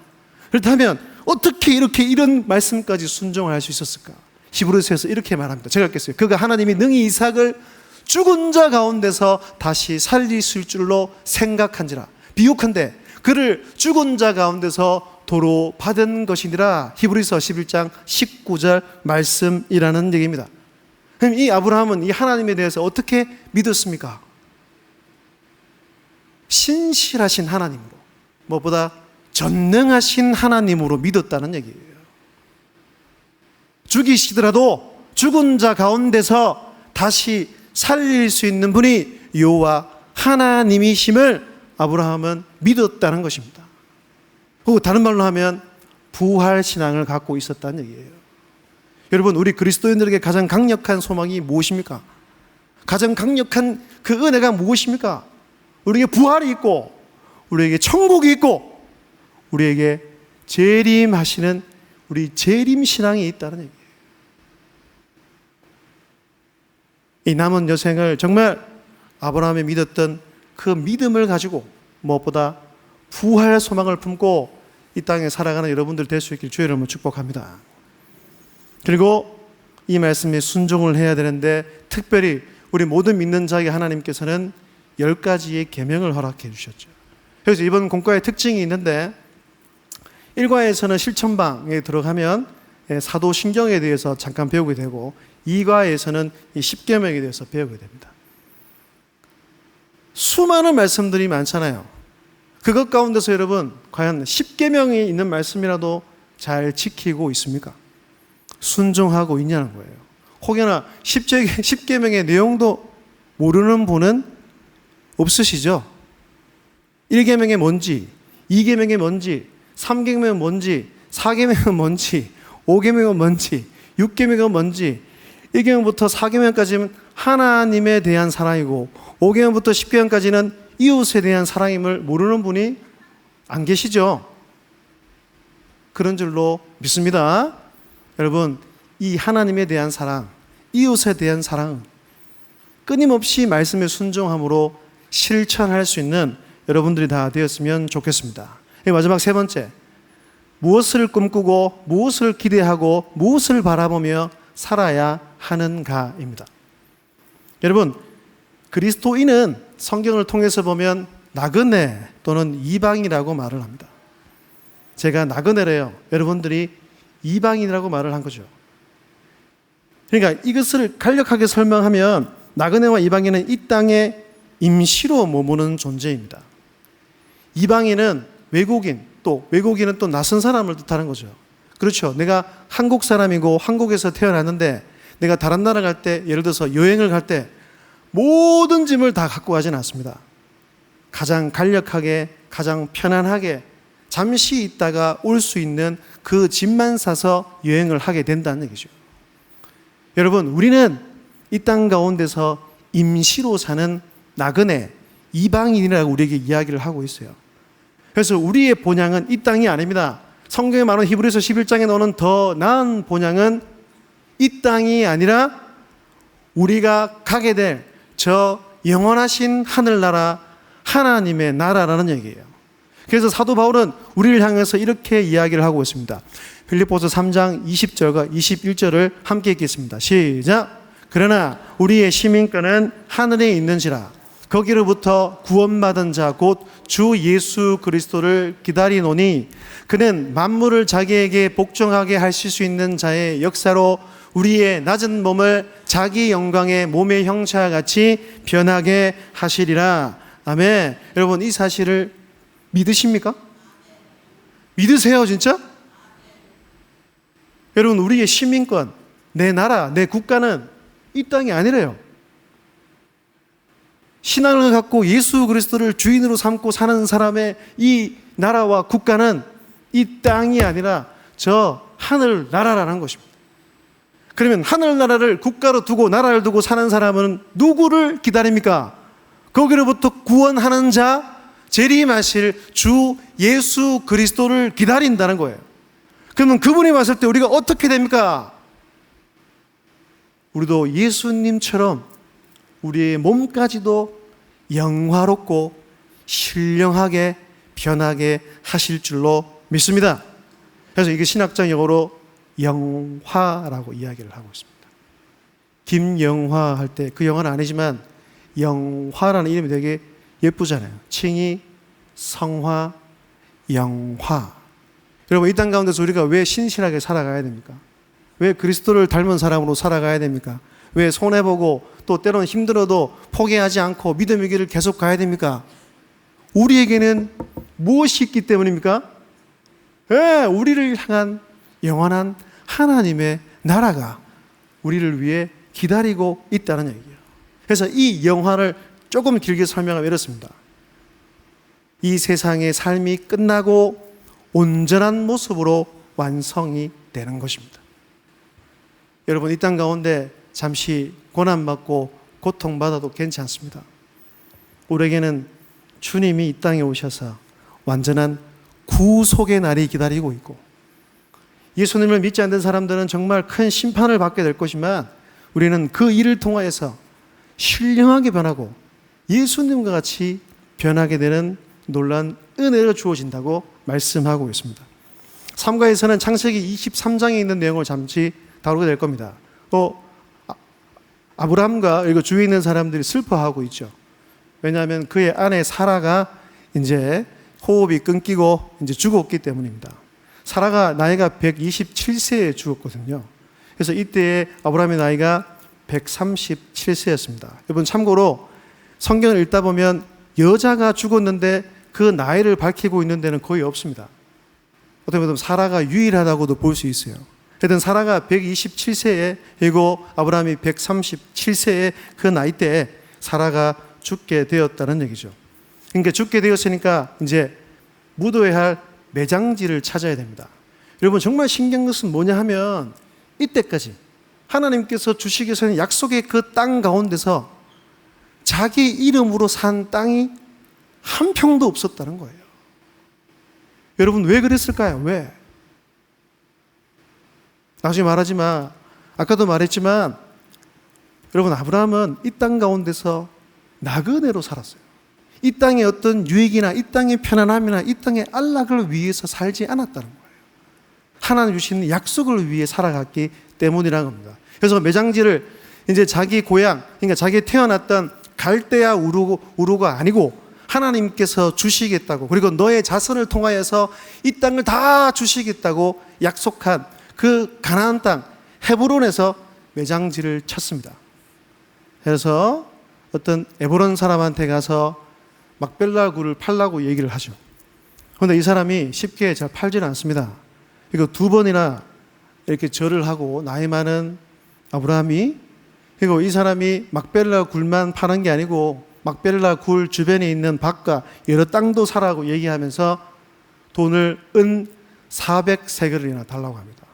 Speaker 1: 그렇다면 어떻게 이런 말씀까지 순종할 수 있었을까? 히브리서에서 이렇게 말합니다. 제가 읽겠어요. 그가 하나님이 능히 이삭을 죽은 자 가운데서 다시 살리실 줄로 생각한지라. 비유컨대 그를 죽은 자 가운데서 도로 받은 것이니라. 히브리서 11장 19절 말씀이라는 얘기입니다. 그럼 이 아브라함은 이 하나님에 대해서 어떻게 믿었습니까? 신실하신 하나님으로, 무엇보다 전능하신 하나님으로 믿었다는 얘기예요. 죽이시더라도 죽은 자 가운데서 다시 살릴 수 있는 분이 여호와 하나님이심을 아브라함은 믿었다는 것입니다. 그리고 다른 말로 하면 부활 신앙을 갖고 있었다는 얘기예요. 여러분, 우리 그리스도인들에게 가장 강력한 소망이 무엇입니까? 가장 강력한 그 은혜가 무엇입니까? 우리에게 부활이 있고, 우리에게 천국이 있고, 우리에게 재림하시는 우리 재림신앙이 있다는 얘기예요. 이 남은 여생을 정말 아브라함이 믿었던 그 믿음을 가지고 무엇보다 부활 소망을 품고 이 땅에 살아가는 여러분들 될 수 있길 주의 이름으로 축복합니다. 그리고 이 말씀에 순종을 해야 되는데, 특별히 우리 모든 믿는 자에게 하나님께서는 10가지의 계명을 허락해 주셨죠. 그래서 이번 공과의 특징이 있는데, 1과에서는 실천방에 들어가면 사도신경에 대해서 잠깐 배우게 되고, 2과에서는 이 10계명에 대해서 배우게 됩니다. 수많은 말씀들이 많잖아요. 그것 가운데서 여러분, 과연 10계명이 있는 말씀이라도 잘 지키고 있습니까? 순종하고 있냐는 거예요. 혹여나 10계명의 내용도 모르는 분은 없으시죠? 1계명이 뭔지, 2계명이 뭔지, 3계명이 뭔지, 4계명은 뭔지, 5계명은 뭔지, 6계명은 뭔지, 1계명부터 4계명까지는 하나님에 대한 사랑이고, 5계명부터 10계명까지는 이웃에 대한 사랑임을 모르는 분이 안 계시죠? 그런 줄로 믿습니다. 여러분, 이 하나님에 대한 사랑, 이웃에 대한 사랑은 끊임없이 말씀에 순종함으로 실천할 수 있는 여러분들이 다 되었으면 좋겠습니다. 마지막 세 번째, 무엇을 꿈꾸고 무엇을 기대하고 무엇을 바라보며 살아야 하는가입니다. 여러분, 그리스도인은 성경을 통해서 보면 나그네 또는 이방이라고 말을 합니다. 제가 나그네래요. 여러분들이 이방인이라고 말을 한 거죠. 그러니까 이것을 간략하게 설명하면, 나그네와 이방인은 이 땅에 임시로 머무는 존재입니다. 이방인은 외국인, 또 외국인은 또 낯선 사람을 뜻하는 거죠. 그렇죠. 내가 한국 사람이고 한국에서 태어났는데, 내가 다른 나라 갈 때, 예를 들어서 여행을 갈 때 모든 짐을 다 갖고 가지는 않습니다. 가장 간략하게, 가장 편안하게 잠시 있다가 올 수 있는 그 짐만 싸서 여행을 하게 된다는 얘기죠. 여러분, 우리는 이 땅 가운데서 임시로 사는 나그네, 이방인이라고 우리에게 이야기를 하고 있어요. 그래서 우리의 본향은 이 땅이 아닙니다. 성경에 말하는 히브리서 11장에 나오는 더 나은 본향은 이 땅이 아니라 우리가 가게 될 저 영원하신 하늘나라, 하나님의 나라라는 얘기예요. 그래서 사도 바울은 우리를 향해서 이렇게 이야기를 하고 있습니다. 빌립보서 3장 20절과 21절을 함께 읽겠습니다. 시작. 그러나 우리의 시민권은 하늘에 있는지라 거기로부터 구원받은 자 곧 주 예수 그리스도를 기다리노니 그는 만물을 자기에게 복종하게 하실 수 있는 자의 역사로 우리의 낮은 몸을 자기 영광의 몸의 형체와 같이 변하게 하시리라. 아멘. 여러분, 이 사실을 믿으십니까? 믿으세요, 진짜? 여러분, 우리의 시민권, 내 나라, 내 국가는 이 땅이 아니래요. 신앙을 갖고 예수 그리스도를 주인으로 삼고 사는 사람의 이 나라와 국가는 이 땅이 아니라 저 하늘 나라라는 것입니다. 그러면 하늘 나라를 국가로 두고 나라를 두고 사는 사람은 누구를 기다립니까? 거기로부터 구원하는 자, 재림하실 주 예수 그리스도를 기다린다는 거예요. 그러면 그분이 왔을 때 우리가 어떻게 됩니까? 우리도 예수님처럼 우리의 몸까지도 영화롭고 신령하게 변하게 하실 줄로 믿습니다. 그래서 이게 신학적 용어로 영화라고 이야기를 하고 있습니다. 김영화 할 때 그 영화는 아니지만 영화라는 이름이 되게 예쁘잖아요. 칭의, 성화, 영화. 여러분, 이 땅 가운데서 우리가 왜 신실하게 살아가야 됩니까? 왜 그리스도를 닮은 사람으로 살아가야 됩니까? 왜 손해보고 또 때로는 힘들어도 포기하지 않고 믿음의 길을 계속 가야 됩니까? 우리에게는 무엇이 있기 때문입니까? 우리를 향한 영원한 하나님의 나라가 우리를 위해 기다리고 있다는 얘기예요. 그래서 이 영화를 조금 길게 설명하면 이렇습니다. 이 세상의 삶이 끝나고 온전한 모습으로 완성이 되는 것입니다. 여러분, 이 땅 가운데 잠시 고난받고 고통받아도 괜찮습니다. 우리에게는 주님이 이 땅에 오셔서 완전한 구속의 날이 기다리고 있고, 예수님을 믿지 않는 사람들은 정말 큰 심판을 받게 될 것이지만 우리는 그 일을 통하여서 신령하게 변하고 예수님과 같이 변하게 되는 놀라운 은혜가 주어진다고 말씀하고 있습니다. 3가에서는 창세기 23장에 있는 내용을 잠시 다루게 될 겁니다. 아브라함과 이거 주위에 있는 사람들이 슬퍼하고 있죠. 왜냐하면 그의 아내 사라가 이제 호흡이 끊기고 이제 죽었기 때문입니다. 사라가 나이가 127세에 죽었거든요. 그래서 이때에 아브라함의 나이가 137세였습니다. 여러분, 참고로 성경을 읽다 보면 여자가 죽었는데 그 나이를 밝히고 있는 데는 거의 없습니다. 어떻게 보면 사라가 유일하다고도 볼 수 있어요. 하여튼 사라가 127세에, 그리고 아브라함이 137세에 그 나이 때에 사라가 죽게 되었다는 얘기죠. 그러니까 죽게 되었으니까 이제 묻어야 할 매장지를 찾아야 됩니다. 여러분, 정말 신기한 것은 뭐냐 하면 이때까지 하나님께서 주시기에서는 약속의 그 땅 가운데서 자기 이름으로 산 땅이 한 평도 없었다는 거예요. 여러분, 왜 그랬을까요? 왜? 나중에 말하지만, 아까도 말했지만, 여러분, 아브라함은 이 땅 가운데서 나그네로 살았어요. 이 땅의 어떤 유익이나 이 땅의 편안함이나 이 땅의 안락을 위해서 살지 않았다는 거예요. 하나님 주신 약속을 위해 살아갔기 때문이라는 겁니다. 그래서 매장지를 이제 자기 고향, 그러니까 자기 태어났던 갈대아 우루가 아니고 하나님께서 주시겠다고, 그리고 너의 자손을 통하여서 이 땅을 다 주시겠다고 약속한 그 가나안 땅 헤브론에서 매장지를 쳤습니다. 그래서 어떤 에브론 사람한테 가서 막벨라 굴을 팔라고 얘기를 하죠. 그런데 이 사람이 쉽게 잘 팔지는 않습니다. 이거 2번이나 이렇게 절을 하고 나이 많은 아브라함이, 그리고 이 사람이 막벨라 굴만 파는 게 아니고 막벨라 굴 주변에 있는 밭과 여러 땅도 사라고 얘기하면서 돈을 은 400세겔이나 달라고 합니다.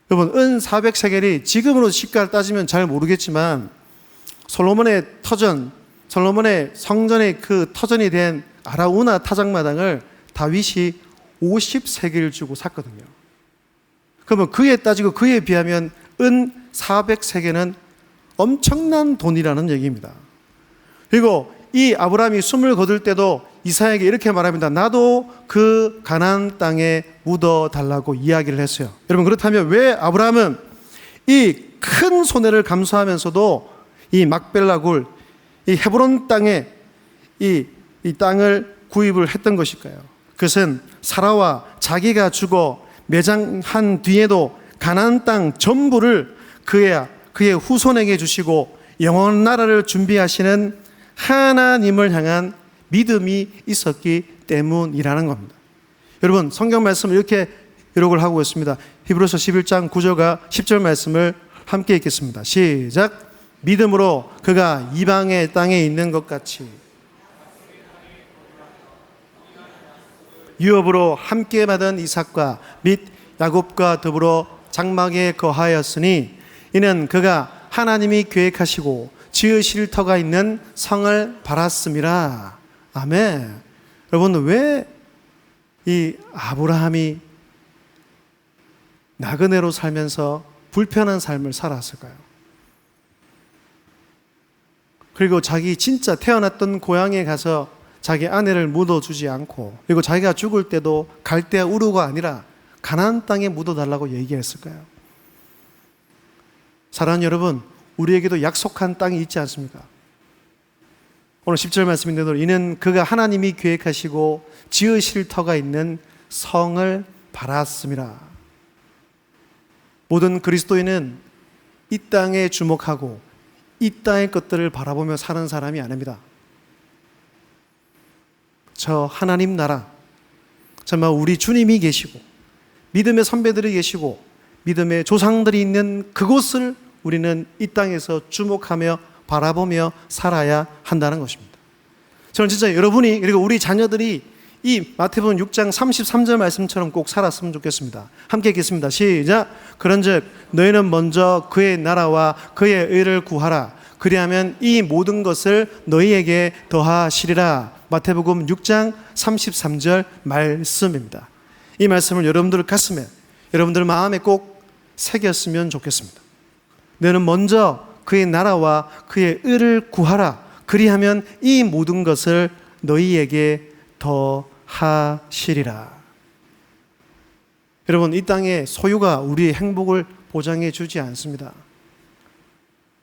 Speaker 1: 여러분, 은 400세겔이 지금으로 시가를 따지면 잘 모르겠지만 솔로몬의 성전의 그 터전이 된 아라우나 타작마당을 다윗이 50세겔을 주고 샀거든요. 그러면 그에 따지고 그에 비하면 은 400세겔은 엄청난 돈이라는 얘기입니다. 그리고 이 아브라함이 숨을 거둘 때도 이삭에게 이렇게 말합니다. 나도 그 가나안 땅에 묻어 달라고 이야기를 했어요. 여러분, 그렇다면 왜 아브라함은 이 큰 손해를 감수하면서도 이 막벨라 굴, 이 헤브론 땅에 이 땅을 구입을 했던 것일까요? 그것은 사라와 자기가 죽어 매장한 뒤에도 가나안 땅 전부를 그의 후손에게 주시고 영원 나라를 준비하시는 하나님을 향한 믿음이 있었기 때문이라는 겁니다. 여러분, 성경 말씀을 이렇게 기록을 하고 있습니다. 히브리서 11장 9절과 10절 말씀을 함께 읽겠습니다. 시작. 믿음으로 그가 이방의 땅에 있는 것 같이 유업으로 함께 받은 이삭과 및 야곱과 더불어 장막에 거하였으니 이는 그가 하나님이 계획하시고 지으실 터가 있는 성을 바랐음이라. 아멘. 여러분, 왜 이 아브라함이 나그네로 살면서 불편한 삶을 살았을까요? 그리고 자기 진짜 태어났던 고향에 가서 자기 아내를 묻어주지 않고, 그리고 자기가 죽을 때도 갈대아 우루가 아니라 가나안 땅에 묻어달라고 얘기했을까요? 사랑하는 여러분, 우리에게도 약속한 땅이 있지 않습니까? 오늘 10절 말씀인데도 이는 그가 하나님이 계획하시고 지으실 터가 있는 성을 바랐음이라. 모든 그리스도인은 이 땅에 주목하고 이 땅의 것들을 바라보며 사는 사람이 아닙니다. 저 하나님 나라, 정말 우리 주님이 계시고 믿음의 선배들이 계시고 믿음의 조상들이 있는 그곳을 우리는 이 땅에서 주목하며 바라보며 살아야 한다는 것입니다. 저는 진짜 여러분이 그리고 우리 자녀들이 이 마태복음 6장 33절 말씀처럼 꼭 살았으면 좋겠습니다. 함께 읽겠습니다. 시작. 그런즉 너희는 먼저 그의 나라와 그의 의를 구하라. 그리하면 이 모든 것을 너희에게 더하시리라. 마태복음 6장 33절 말씀입니다. 이 말씀을 여러분들 가슴에, 여러분들 마음에 꼭 새겼으면 좋겠습니다. 너는 먼저 그의 나라와 그의 의를 구하라. 그리하면 이 모든 것을 너희에게 더하시리라. 여러분, 이 땅의 소유가 우리의 행복을 보장해 주지 않습니다.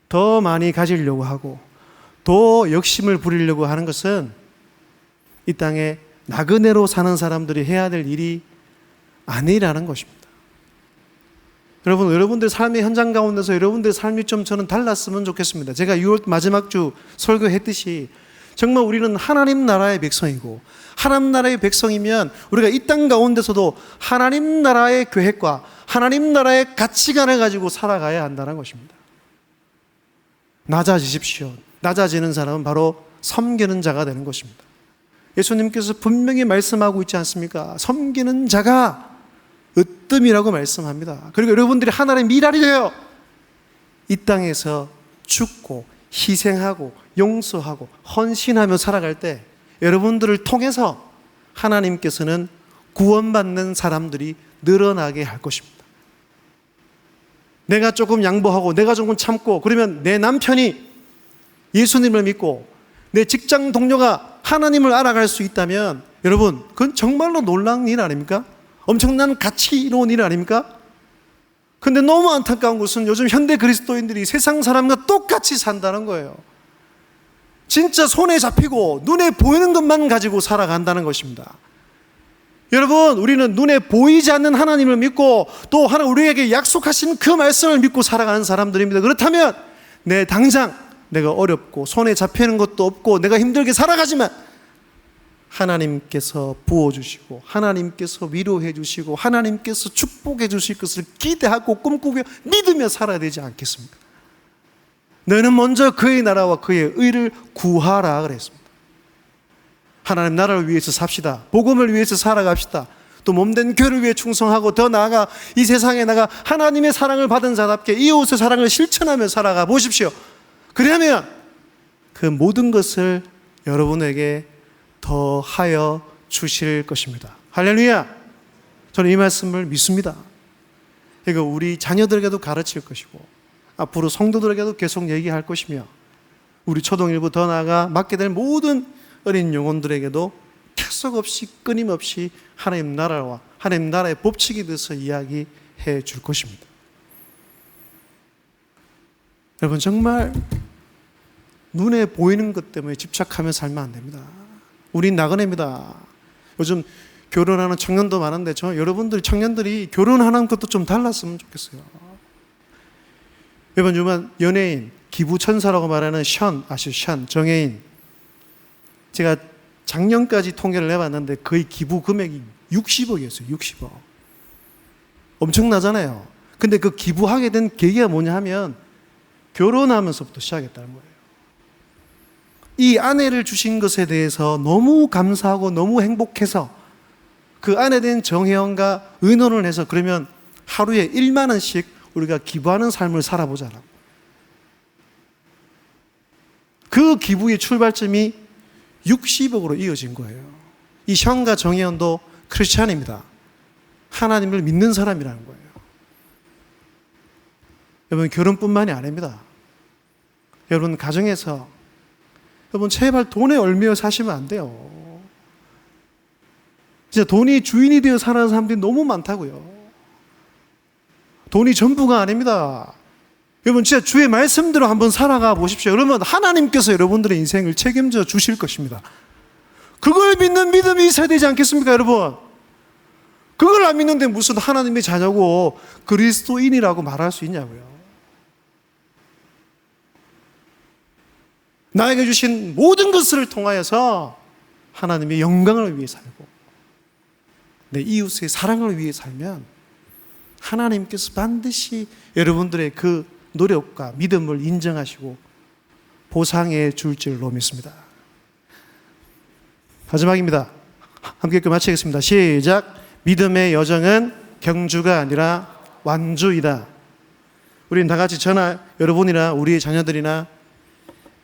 Speaker 1: 더 많이 가지려고 하고 더 욕심을 부리려고 하는 것은 이 땅에 나그네로 사는 사람들이 해야 될 일이 아니라는 것입니다. 여러분들 삶의 현장 가운데서 여러분들의 삶이 좀 저는 달랐으면 좋겠습니다. 제가 6월 마지막 주 설교했듯이 정말 우리는 하나님 나라의 백성이고 하나님 나라의 백성이면 우리가 이 땅 가운데서도 하나님 나라의 계획과 하나님 나라의 가치관을 가지고 살아가야 한다는 것입니다. 낮아지십시오. 낮아지는 사람은 바로 섬기는 자가 되는 것입니다. 예수님께서 분명히 말씀하고 있지 않습니까? 섬기는 자가 으뜸이라고 말씀합니다. 그리고 여러분들이 하나님의 미랄이 되어 이 땅에서 죽고 희생하고 용서하고 헌신하며 살아갈 때 여러분들을 통해서 하나님께서는 구원받는 사람들이 늘어나게 할 것입니다. 내가 조금 양보하고 내가 조금 참고 그러면 내 남편이 예수님을 믿고 내 직장 동료가 하나님을 알아갈 수 있다면 여러분, 그건 정말로 놀라운 일 아닙니까? 엄청난 가치로운 일 아닙니까? 근데 너무 안타까운 것은 요즘 현대 그리스도인들이 세상 사람과 똑같이 산다는 거예요. 진짜 손에 잡히고 눈에 보이는 것만 가지고 살아간다는 것입니다. 여러분, 우리는 눈에 보이지 않는 하나님을 믿고 또 하나 우리에게 약속하신 그 말씀을 믿고 살아가는 사람들입니다. 그렇다면 당장 내가 어렵고 손에 잡히는 것도 없고 내가 힘들게 살아가지만 하나님께서 부어주시고 하나님께서 위로해 주시고 하나님께서 축복해 주실 것을 기대하고 꿈꾸며 믿으며 살아야 되지 않겠습니까? 너는 먼저 그의 나라와 그의 의를 구하라 그랬습니다. 하나님 나라를 위해서 삽시다. 복음을 위해서 살아갑시다. 또 몸된 교회를 위해 충성하고 더 나아가 이 세상에 나가 하나님의 사랑을 받은 자답게 이웃의 사랑을 실천하며 살아가 보십시오. 그러면 그 모든 것을 여러분에게 더하여 주실 것입니다. 할렐루야! 저는 이 말씀을 믿습니다. 이거 우리 자녀들에게도 가르칠 것이고 앞으로 성도들에게도 계속 얘기할 것이며 우리 초등일부 더 나아가 맡게 될 모든 어린 영혼들에게도 계속 없이 끊임없이 하나님 나라와 하나님 나라의 법칙에 대해서 이야기해 줄 것입니다. 여러분, 정말 눈에 보이는 것 때문에 집착하며 살면 안 됩니다. 우린 나그네입니다. 요즘 결혼하는 청년도 많은데 여러분들 청년들이 결혼하는 것도 좀 달랐으면 좋겠어요. 여러분, 연예인 기부천사라고 말하는 션 정혜인, 제가 작년까지 통계를 해봤는데 거의 기부 금액이 60억이었어요. 60억. 엄청나잖아요. 근데 그 기부하게 된 계기가 뭐냐 하면 결혼하면서부터 시작했다는 거예요. 이 아내를 주신 것에 대해서 너무 감사하고 너무 행복해서 그 아내에 대한 정혜원과 의논을 해서 그러면 하루에 1만 원씩 우리가 기부하는 삶을 살아보자라고. 그 기부의 출발점이 60억으로 이어진 거예요. 이 션과 정혜원도 크리스찬입니다. 하나님을 믿는 사람이라는 거예요. 여러분, 결혼뿐만이 아닙니다. 여러분, 가정에서 여러분, 제발 돈에 얽매여 사시면 안 돼요. 진짜 돈이 주인이 되어 살아가는 사람들이 너무 많다고요. 돈이 전부가 아닙니다. 여러분, 진짜 주의 말씀대로 한번 살아가 보십시오. 그러면 하나님께서 여러분들의 인생을 책임져 주실 것입니다. 그걸 믿는 믿음이 있어야 되지 않겠습니까, 여러분? 그걸 안 믿는데 무슨 하나님의 자녀고 그리스도인이라고 말할 수 있냐고요. 나에게 주신 모든 것을 통하여서 하나님의 영광을 위해 살고 내 이웃의 사랑을 위해 살면 하나님께서 반드시 여러분들의 그 노력과 믿음을 인정하시고 보상해 줄 줄로 믿습니다. 마지막입니다. 함께 읽고 마치겠습니다. 시작. 믿음의 여정은 경주가 아니라 완주이다. 우리는 다 같이 저나 여러분이나 우리의 자녀들이나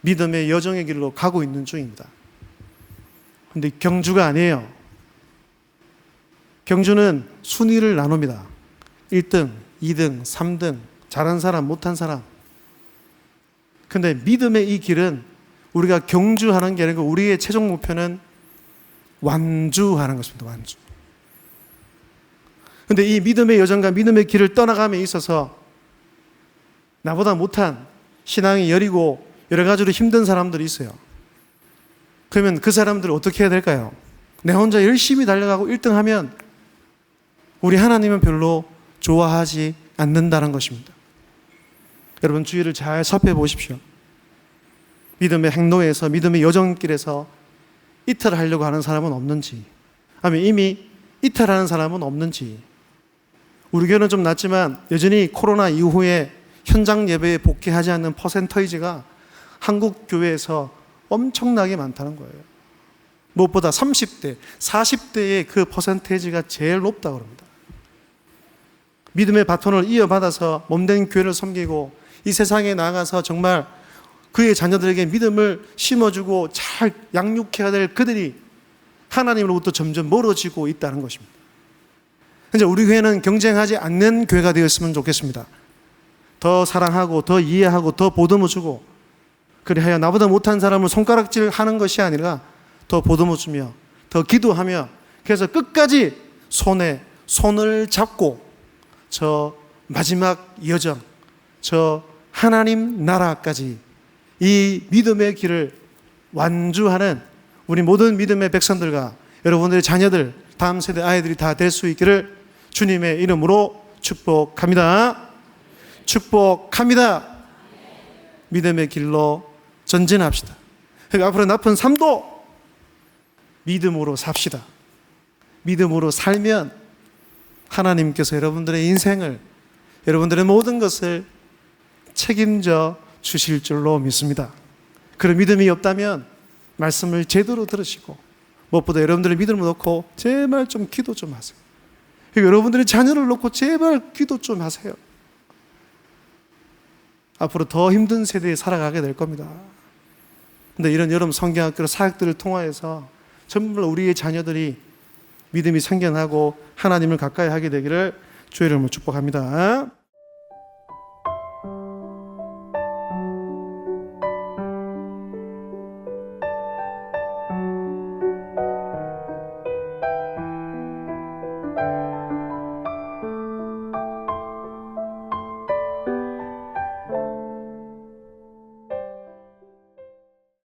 Speaker 1: 믿음의 여정의 길로 가고 있는 중입니다. 그런데 경주가 아니에요. 경주는 순위를 나눕니다. 1등, 2등, 3등, 잘한 사람, 못한 사람. 근데 믿음의 이 길은 우리가 경주하는 게 아니고 우리의 최종 목표는 완주하는 것입니다. 완주. 근데 이 믿음의 여정과 믿음의 길을 떠나감에 있어서 나보다 못한 신앙이 여리고 여러 가지로 힘든 사람들이 있어요. 그러면 그 사람들을 어떻게 해야 될까요? 내 혼자 열심히 달려가고 1등 하면 우리 하나님은 별로 좋아하지 않는다는 것입니다. 여러분 주위를 잘 살펴보십시오. 믿음의 행로에서 믿음의 여정길에서 이탈하려고 하는 사람은 없는지, 아니면 이미 이탈하는 사람은 없는지. 우리 교회는 좀 낮지만 여전히 코로나 이후에 현장 예배에 복귀하지 않는 퍼센테이지가 한국 교회에서 엄청나게 많다는 거예요. 무엇보다 30대, 40대의 그 퍼센테이지가 제일 높다고 합니다. 믿음의 바톤을 이어받아서 몸된 교회를 섬기고 이 세상에 나가서 정말 그의 자녀들에게 믿음을 심어주고 잘 양육해야 될 그들이 하나님으로부터 점점 멀어지고 있다는 것입니다. 이제 우리 교회는 경쟁하지 않는 교회가 되었으면 좋겠습니다. 더 사랑하고 더 이해하고 더 보듬어주고, 그리하여 나보다 못한 사람을 손가락질하는 것이 아니라 더 보듬어주며 더 기도하며, 그래서 끝까지 손에 손을 잡고 저 마지막 여정, 저 하나님 나라까지 이 믿음의 길을 완주하는 우리 모든 믿음의 백성들과 여러분들의 자녀들, 다음 세대 아이들이 다 될 수 있기를 주님의 이름으로 축복합니다. 축복합니다. 믿음의 길로 전진합시다. 앞으로 나쁜 삶도 믿음으로 삽시다. 믿음으로 살면 하나님께서 여러분들의 인생을, 여러분들의 모든 것을 책임져 주실 줄로 믿습니다. 그런 믿음이 없다면 말씀을 제대로 들으시고, 무엇보다 여러분들의 믿음을 놓고 제발 좀 기도 좀 하세요. 여러분들의 자녀를 놓고 제발 기도 좀 하세요. 앞으로 더 힘든 세대에 살아가게 될 겁니다. 근데 이런 여러분 성경학교 사역들을 통하여서 정말 우리의 자녀들이 믿음이 생겨나고 하나님을 가까이 하게 되기를 주의 이름으로 축복합니다.